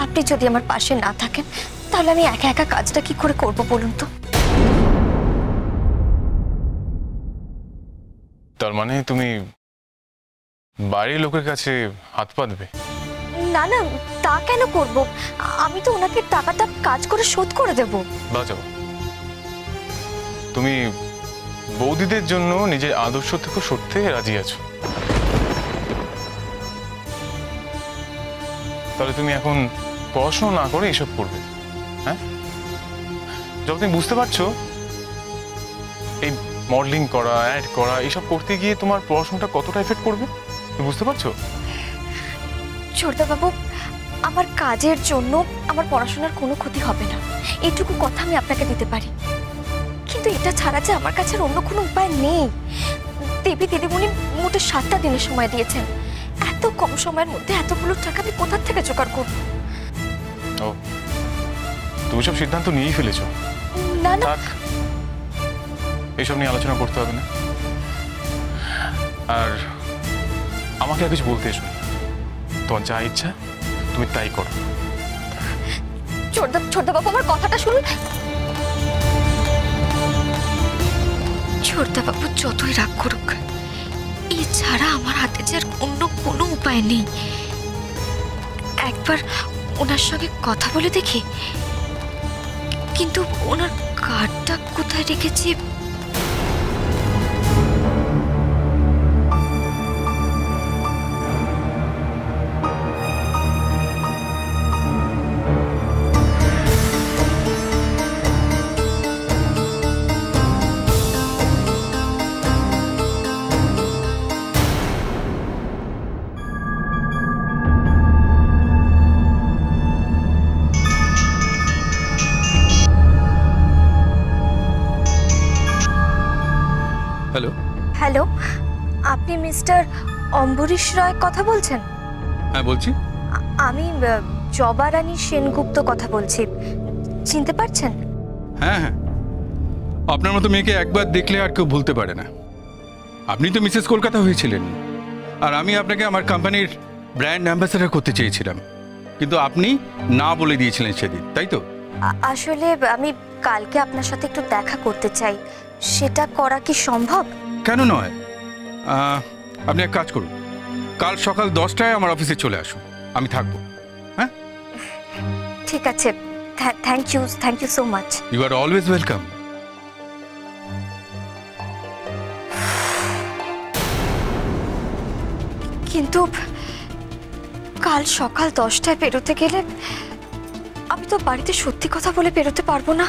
আপনি যদি আমার পাশে না থাকেন তাহলে আমি একা একা কাজটা কি করে করব বলুন তো। তার মানে তুমি বাড়ির লোকের কাছে হাত পাতবে? না না, তা কেন করব? আমি তো ওনাকে টাকাটা কাজ করে শোধ করে দেব। বাঁচাও, তুমি বৌদিদের জন্য নিজের আদর্শ থেকে সরতে রাজি আছো। তাহলে তুমি এখন পড়াশোনা না করে এসব করবে? হ্যাঁ, যখন তুমি বুঝতে পারছো এই মডেলিং করা, অ্যাড করা, এইসব করতে গিয়ে তোমার পড়াশোনাটা কতটা এফেক্ট করবে, তুমি বুঝতে পারছো? ছোটদাবাবু, আমার কাজের জন্য আমার পড়াশোনার কোনো ক্ষতি হবে না, এইটুকু কথা আমি আপনাকে দিতে পারি। কিন্তু এটা ছাড়া যে আমার কাছে অন্য কোনো উপায় নেই। দেবী দিদিমণি মোটে 7টা দিনের সময় দিয়েছেন। এত কম সময়ের মধ্যে এতগুলো টাকা আমি কোথা থেকে জোগাড় করব? ও, তুমি সব সিদ্ধান্ত নিয়েই ফেলেছো? না না, এইসব নিয়ে আলোচনা করতে হবে না। আর আমাকে আর কিছু বলতে এসো, তোমার যা ইচ্ছা তুমি তাই করো। ছোটদাবাবু, আমার কথাটা শুনুন। ছোটদাবাবু যতই রাগ করুক, এছাড়া আমার হাতে যে আর অন্য কোনো উপায় নেই। একবার ওনার সঙ্গে কথা বলে দেখি, কিন্তু ওনার কার্ডটা কোথায় রেখেছি? হ্যালো হ্যালো, আপনি মিস্টার অম্বরীশ রায় কথা বলছেন? হ্যাঁ বলছি। আমি জবা রানী সেনগুপ্ত কথা বলছি, চিনতে পারছেন? হ্যাঁ হ্যাঁ, আপনার মতো মেয়েকে একবার দেখলে আর কেউ ভুলতে পারে না। আপনি তো মিসেস কলকাতা হয়েছিলেন, আর আমি আপনাকে আমার কোম্পানির ব্র্যান্ড অ্যাম্বাসেডর করতে চেয়েছিলাম, কিন্তু আপনি না বলে দিয়েছিলেন সেদিন, তাই তো? আসলে আমি কালকে আপনার সাথে একটু দেখা করতে চাই, সেটা করা কি সম্ভব? কেন নয়, আপনি এক কাজ করুন, কাল সকাল 10টায় আমার অফিসে চলে আসুন, আমি থাকবো। হ্যাঁ ঠিক আছে, thank you so much. You are always welcome. কিন্তু কাল সকাল 10টায় বেরোতে গেলে আমি তো বাড়িতে সত্যি কথা বলে বেরোতে পারবো না।